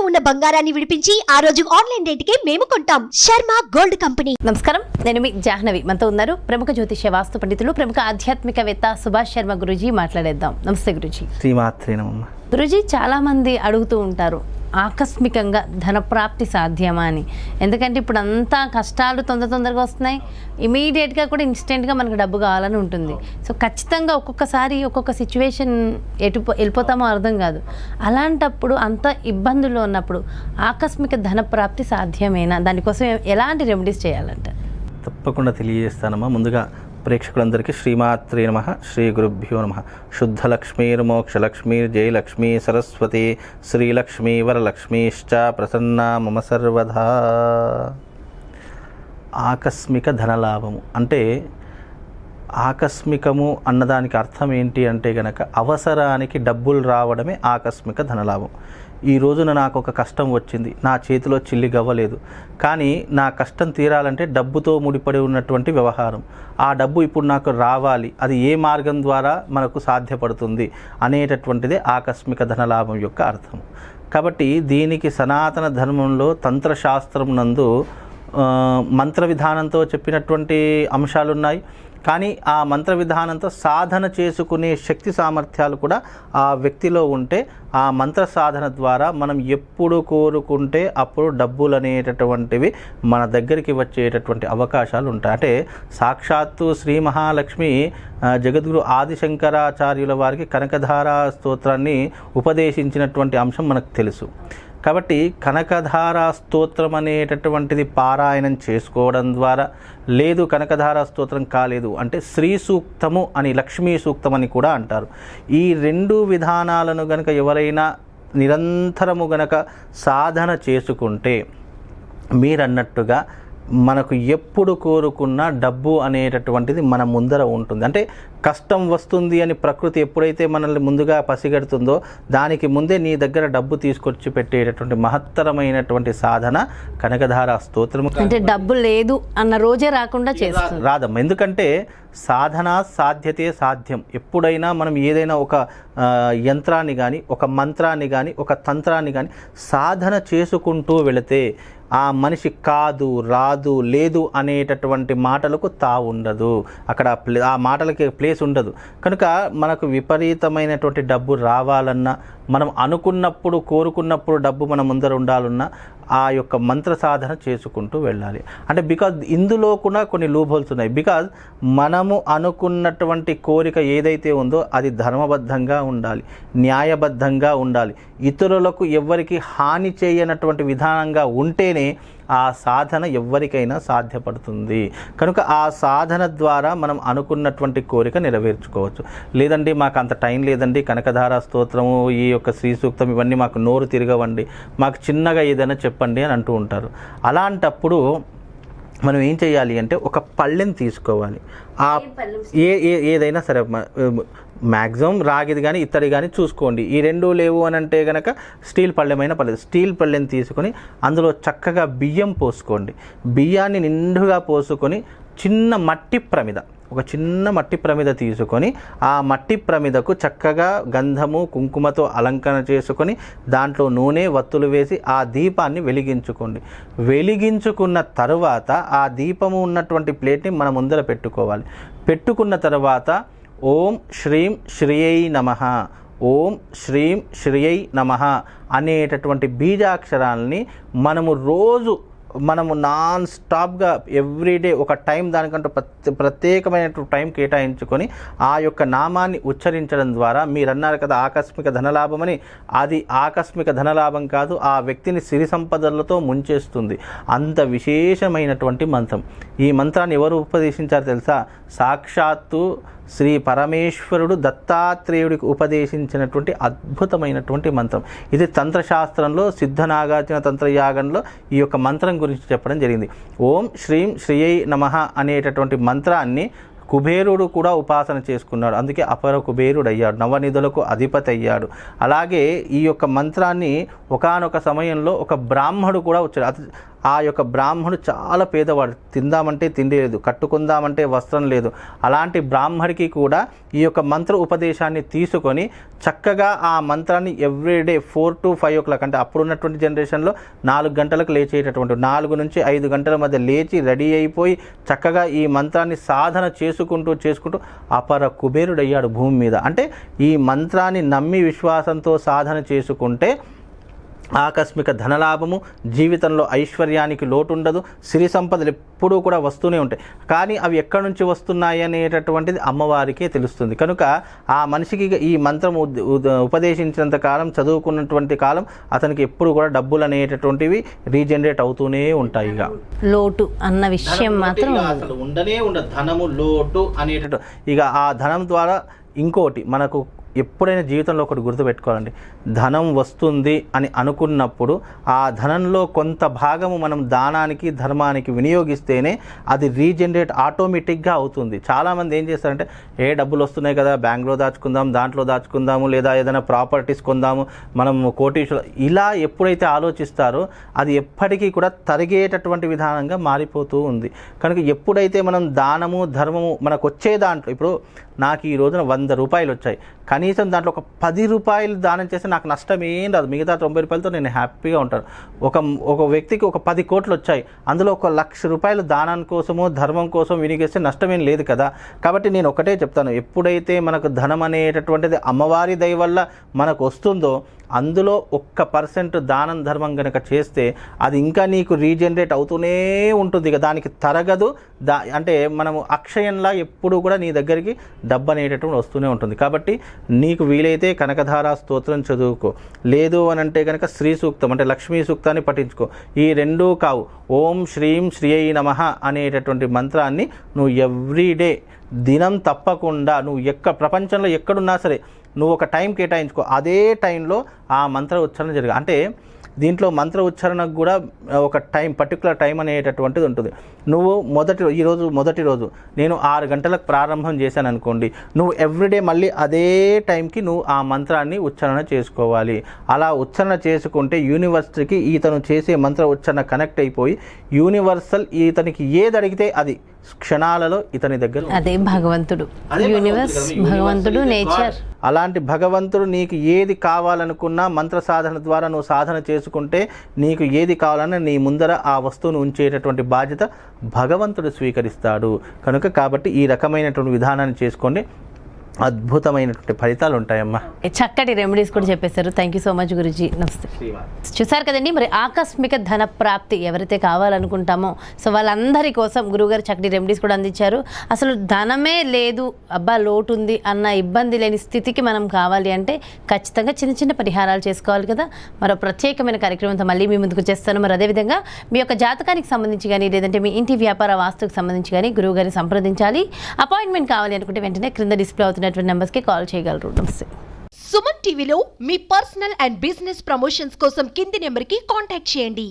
ఇంట్లో ఉన్న బంగారాన్ని విడిపించి ఆ రోజు ఆన్లైన్ రేటుకే మేము కొంటాం. Sharma gold company. నమస్కారం, నేను మీ జాహ్నవి. మనతో ఉన్నారు ప్రముఖ జ్యోతిష్య వాస్తు పండితులు, ప్రముఖ ఆధ్యాత్మికవేత్త సుభాష్ శర్మ గురూజీ. మాట్లాడేద్దాం. నమస్తే గురూజీ. శ్రీమాత్రే నమః. గురూజీ, చాలా మంది అడుగుతూ ఉంటారు ఆకస్మికంగా ధనప్రాప్తి సాధ్యమా అని. ఎందుకంటే ఇప్పుడు అంతా కష్టాలు తొందరగా వస్తున్నాయి, ఇమీడియట్గా కూడా ఇన్స్టెంట్గా మనకు డబ్బు కావాలని ఉంటుంది. సో ఖచ్చితంగా ఒక్కొక్కసారి ఒక్కొక్క సిచ్యువేషన్ వెళ్ళిపోతామో అర్థం కాదు. అలాంటప్పుడు అంత ఇబ్బందుల్లో ఉన్నప్పుడు ఆకస్మిక ధనప్రాప్తి సాధ్యమేనా? దానికోసం ఎలాంటి రెమెడీస్ చేయాలంట? తప్పకుండా తెలియజేస్తానమ్మా. ముందుగా ప్రేక్షకులందరికీ శ్రీమాత్రే నమః, శ్రీ గురుభ్యో నమః. శుద్ధలక్ష్మీర్మోక్షలక్ష్మీ జయలక్ష్మీ సరస్వతి శ్రీలక్ష్మీ వరలక్ష్మీశ్చ ప్రసన్నా మమ సర్వదా. ఆకస్మిక ధనలాభము అంటే ఆకస్మికము అన్నదానికి అర్థం ఏంటి అంటే గనక అవసరానికి డబ్బులు రావడమే ఆకస్మిక ధనలాభం. ఈ రోజున నాకు ఒక కష్టం వచ్చింది, నా చేతిలో చిల్లి గవ్వలేదు, కానీ నా కష్టం తీరాలంటే డబ్బుతో ముడిపడి ఉన్నటువంటి వ్యవహారం. ఆ డబ్బు ఇప్పుడు నాకు రావాలి, అది ఏ మార్గం ద్వారా మనకు సాధ్యపడుతుంది అనేటటువంటిదే ఆకస్మిక ధనలాభం యొక్క అర్థం. కాబట్టి దీనికి సనాతన ధర్మంలో తంత్రశాస్త్రం నందు మంత్ర విధానంతో చెప్పినటువంటి అంశాలు ఉన్నాయి. కానీ ఆ మంత్ర విధానంతో సాధన చేసుకునే శక్తి సామర్థ్యాలు కూడా ఆ వ్యక్తిలో ఉంటే ఆ మంత్ర సాధన ద్వారా మనం ఎప్పుడు కోరుకుంటే అప్పుడు డబ్బులు అనేటటువంటివి మన దగ్గరికి వచ్చేటటువంటి అవకాశాలు ఉంటాయి. అంటే సాక్షాత్తు శ్రీ మహాలక్ష్మి జగద్గురు ఆదిశంకరాచార్యుల వారికి కనకధారా స్తోత్రాన్ని ఉపదేశించినటువంటి అంశం మనకు తెలుసు. కాబట్టి కనకధారా స్తోత్రం అనేటటువంటిది పారాయణం చేసుకోవడం ద్వారా, లేదు కనకధారా స్తోత్రం కాలేదు అంటే శ్రీ సూక్తము అని, లక్ష్మీ సూక్తం అని కూడా అంటారు. ఈ రెండు విధానాలను గనక ఎవరైనా నిరంతరము గనక సాధన చేసుకుంటే మీరన్నట్టుగా మనకు ఎప్పుడు కోరుకున్న డబ్బు అనేటటువంటిది మన ముందర ఉంటుంది. అంటే కష్టం వస్తుంది అని ప్రకృతి ఎప్పుడైతే మనల్ని ముందుగా పసిగడుతుందో దానికి ముందే నీ దగ్గర డబ్బు తీసుకొచ్చి పెట్టేటటువంటి మహత్తరమైనటువంటి సాధన కనకధారా స్తోత్రము. అంటే డబ్బు లేదు అన్న రోజే రాకుండా చేస్తుంది, రాదమ్మ. ఎందుకంటే సాధన సాధ్యతే సాధ్యం. ఎప్పుడైనా మనం ఏదైనా ఒక యంత్రాన్ని కానీ, ఒక మంత్రాన్ని కానీ, ఒక తంత్రాన్ని కానీ సాధన చేసుకుంటూ వెళితే ఆ మనిషి కాదు, రాదు, లేదు అనేటటువంటి మాటలకు ఉండదు. అక్కడ ఆ మాటలకి ప్లేస్ ఉండదు. కనుక మనకు విపరీతమైనటువంటి డబ్బు రావాలన్నా, మనం అనుకున్నప్పుడు కోరుకున్నప్పుడు డబ్బు మన ముందర ఉండాలన్నా ఆ యొక్క మంత్ర సాధన చేసుకుంటూ వెళ్ళాలి. అంటే బికాజ్ ఇందులో కూడా కొన్ని లూప్హోల్స్ ఉన్నాయి. బికాజ్ మనము అనుకున్నటువంటి కోరిక ఏదైతే ఉందో అది ధర్మబద్ధంగా ఉండాలి, న్యాయబద్ధంగా ఉండాలి, ఇతరులకు ఎవ్వరికి హాని చేయనటువంటి విధానంగా ఉంటేనే ఆ సాధన ఎవ్వరికైనా సాధ్యపడుతుంది. కనుక ఆ సాధన ద్వారా మనం అనుకున్నటువంటి కోరిక నెరవేర్చుకోవచ్చు. లేదండి మాకు అంత టైం లేదండి, కనకధారా స్తోత్రము, ఈ యొక్క శ్రీ సూక్తం ఇవన్నీ మాకు నోరు తిరగవండి, మాకు చిన్నగా ఏదైనా చెప్పండి అని అంటూ ఉంటారు. అలాంటప్పుడు మనం ఏం చేయాలి అంటే ఒక పళ్ళెని తీసుకోవాలి. ఆ ఏదైనా సరే, మ్యాక్సిమం రాగిది కానీ ఇత్తడి కానీ చూసుకోండి. ఈ రెండు లేవు అని అంటే కనుక స్టీల్ పళ్ళెమైనా పర్లేదు. స్టీల్ పళ్ళెని తీసుకొని అందులో చక్కగా బియ్యం పోసుకోండి. బియ్యాన్ని నిండుగా పోసుకొని చిన్న మట్టి ప్రమిద తీసుకొని ఆ మట్టి ప్రమిదకు చక్కగా గంధము కుంకుమతో అలంకరణ చేసుకొని దాంట్లో నూనె వత్తులు వేసి ఆ దీపాన్ని వెలిగించుకోండి. వెలిగించుకున్న తరువాత ఆ దీపము ఉన్నటువంటి ప్లేట్ని మన ముందర పెట్టుకోవాలి. పెట్టుకున్న తర్వాత ఓం శ్రీం శ్రియై నమః, ఓం శ్రీం శ్రియై నమః అనేటటువంటి బీజాక్షరాలని మనము నాన్ స్టాప్గా ఎవ్రీడే ఒక టైం దానికంటూ ప్రత్యేకమైనటువంటి టైం కేటాయించుకొని ఆ యొక్క నామాన్ని ఉచ్చరించడం ద్వారా, మీరు అన్నారు కదా ఆకస్మిక ధనలాభం అని, అది ఆకస్మిక ధనలాభం కాదు, ఆ వ్యక్తిని సిరి సంపదలతో ముంచేస్తుంది. అంత విశేషమైనటువంటి మంత్రం. ఈ మంత్రాన్ని ఎవరు ఉపదేశించారు తెలుసా? సాక్షాత్తు శ్రీ పరమేశ్వరుడు దత్తాత్రేయుడికి ఉపదేశించినటువంటి అద్భుతమైనటువంటి మంత్రం ఇది. తంత్రశాస్త్రంలో సిద్ధనాగార్జున తంత్రయాగంలో ఈ యొక్క మంత్రం గురించి చెప్పడం జరిగింది. ఓం శ్రీం శ్రియై నమః అనేటటువంటి మంత్రాన్ని కుబేరుడు కూడా ఉపాసన చేసుకున్నాడు, అందుకే అపర కుబేరుడు అయ్యాడు, నవనిధులకు అధిపతి అయ్యాడు. అలాగే ఈ యొక్క మంత్రాన్ని ఒకానొక సమయంలో ఒక బ్రాహ్మడు కూడా వచ్చాడు. ఆ యొక్క బ్రాహ్మణుడు చాలా పేదవాడు, తిందామంటే తిండి లేదు, కట్టుకుందామంటే వస్త్రం లేదు. అలాంటి బ్రాహ్మడికి కూడా ఈ యొక్క మంత్ర ఉపదేశాన్ని తీసుకొని చక్కగా ఆ మంత్రాన్ని ఎవ్రీడే 4 to 5 o'clock, అంటే అప్పుడున్నటువంటి జనరేషన్లో 4 గంటలకు లేచేటటువంటి 4 నుంచి 5 గంటల మధ్య లేచి రెడీ అయిపోయి చక్కగా ఈ మంత్రాన్ని సాధన చేసుకుంటూ అపర కుబేరుడయ్యాడు భూమి మీద. అంటే ఈ మంత్రాన్ని నమ్మి విశ్వాసంతో సాధన చేసుకుంటే ఆకస్మిక ధనలాభము, జీవితంలో ఐశ్వర్యానికి లోటు ఉండదు, సిరి సంపదలు ఎప్పుడూ కూడా వస్తూనే ఉంటాయి. కానీ అవి ఎక్కడి నుంచి వస్తున్నాయి అనేటటువంటిది అమ్మవారికే తెలుస్తుంది. కనుక ఆ మనిషికి ఈ మంత్రం ఉపదేశించినంత కాలం, చదువుకున్నటువంటి కాలం అతనికి ఎప్పుడు కూడా డబ్బులు అనేటటువంటివి రీజనరేట్ అవుతూనే ఉంటాయి. ఇక లోటు అన్న విషయం మాత్రం అసలు ఉండనే ఉండదు, ధనము లోటు అనేటటువంటి. ఇక ఆ ధనం ద్వారా ఇంకోటి మనకు ఎప్పుడైనా జీవితంలో ఒకటి గుర్తుపెట్టుకోవాలండి, ధనం వస్తుంది అని అనుకున్నప్పుడు ఆ ధనంలో కొంత భాగము మనం దానానికి, ధర్మానికి వినియోగిస్తేనే అది రీజనరేట్ ఆటోమేటిక్గా అవుతుంది. చాలామంది ఏం చేస్తారంటే డబ్బులు వస్తున్నాయి కదా, బ్యాంక్లో దాచుకుందాం, దాంట్లో దాచుకుందాము, లేదా ఏదైనా ప్రాపర్టీస్ కొందాము, మనం కోటీశ్వర, ఇలా ఎప్పుడైతే ఆలోచిస్తారో అది ఎప్పటికీ కూడా తరిగేటటువంటి విధానంగా మారిపోతూ ఉంది. కనుక ఎప్పుడైతే మనం దానము, ధర్మము మనకు వచ్చే దాంట్లో, ఇప్పుడు నాకు ఈ రోజున 100 రూపాయలు వచ్చాయి, కనీసం దాంట్లో ఒక 10 రూపాయలు దానం చేస్తే నాకు నష్టం ఏం రాదు, మిగతా 90 రూపాయలతో నేను హ్యాపీగా ఉంటాను. ఒక వ్యక్తికి ఒక 10 కోట్లు వచ్చాయి, అందులో 1,00,000 రూపాయలు దానం కోసమో ధర్మం కోసం వినియోగిస్తే నష్టమేం లేదు కదా. కాబట్టి నేను ఒకటే చెప్తాను, ఎప్పుడైతే మనకు ధనం అనేటటువంటిది అమ్మవారి దయ వల్ల మనకు వస్తుందో అందులో 1% దానం ధర్మం కనుక చేస్తే అది ఇంకా నీకు రీజనరేట్ అవుతూనే ఉంటుంది. ఇక దానికి తరగదు. అంటే మనము అక్షయంలా ఎప్పుడు కూడా నీ దగ్గరికి డబ్బు అనేటటువంటి వస్తూనే ఉంటుంది. కాబట్టి నీకు వీలైతే కనకధారా స్తోత్రం చదువుకో, లేదు అని అంటే కనుక శ్రీ సూక్తం అంటే లక్ష్మీ సూక్తాన్ని పఠించుకో. ఈ రెండూ కావు, ఓం శ్రీం శ్రీయై నమః అనేటటువంటి మంత్రాన్ని నువ్వు ఎవ్రీడే దినం తప్పకుండా నువ్వు ప్రపంచంలో ఎక్కడున్నా సరే నువ్వు ఒక టైం కేటాయించుకో, అదే టైంలో ఆ మంత్ర ఉచ్చారణ జరగాలి. అంటే దీంట్లో మంత్ర ఉచ్చారణకు కూడా ఒక టైం, పర్టికులర్ టైం అనేటటువంటిది ఉంటుంది. నువ్వు ఈరోజు మొదటి రోజు నేను 6 గంటలకు ప్రారంభం చేశాను అనుకోండి, నువ్వు ఎవ్రీడే మళ్ళీ అదే టైంకి నువ్వు ఆ మంత్రాన్ని ఉచ్చారణ చేసుకోవాలి. అలా ఉచ్చారణ చేసుకుంటే యూనివర్సిటీకి ఇతను చేసే మంత్ర ఉచ్చారణ కనెక్ట్ అయిపోయి యూనివర్సల్ ఇతనికి ఏది అడిగితే అది క్షణాలలో ఇతని దగ్గర. అదే భగవంతుడు, యూనివర్స్, భగవంతుడు, నేచర్. అలాంటి భగవంతుడు నీకు ఏది కావాలనుకున్నా మంత్ర సాధన ద్వారా నువ్వు సాధన చేసుకుంటే నీకు ఏది కావాలన్నా నీ ముందర ఆ వస్తువును ఉంచేటటువంటి బాధ్యత భగవంతుడు స్వీకరిస్తాడు. కాబట్టి ఈ రకమైనటువంటి విధానాన్ని చేసుకోండి, అద్భుతమైనటువంటి ఫలితాలు ఉంటాయమ్మా. చక్కటి రెమెడీస్ కూడా చెప్పేశారు. Thank you so much Guruji. నమస్తే. చూసారు కదండి, మరి ఆకస్మిక ధన ప్రాప్తి ఎవరైతే కావాలనుకుంటామో సో వాళ్ళందరి కోసం గురువుగారు చక్కటి రెమెడీస్ కూడా అందించారు. అసలు ధనమే లేదు, అబ్బా లోటు ఉంది అన్న ఇబ్బంది లేని స్థితికి మనం కావాలి అంటే ఖచ్చితంగా చిన్న చిన్న పరిహారాలు చేసుకోవాలి కదా. మరో ప్రత్యేకమైన కార్యక్రమంతో మళ్ళీ మీ ముందుకు చేస్తాను. మరి అదేవిధంగా మీ యొక్క జాతకానికి సంబంధించి కానీ లేదంటే మీ ఇంటి వ్యాపార వాస్తుకు సంబంధించి కానీ గురువుగారిని సంప్రదించాలి. అపాయింట్మెంట్ కావాలి అనుకుంటే వెంటనే క్రింద డిస్ప్లే అవుతున్నటువంటి నెంబర్స్కి కాల్ చేయగలరు. నమస్తే. సుమన్ టీవీలో మీ పర్సనల్ అండ్ బిజినెస్ ప్రమోషన్స్ కోసం కింది నెంబర్కి కాంటాక్ట్ చేయండి.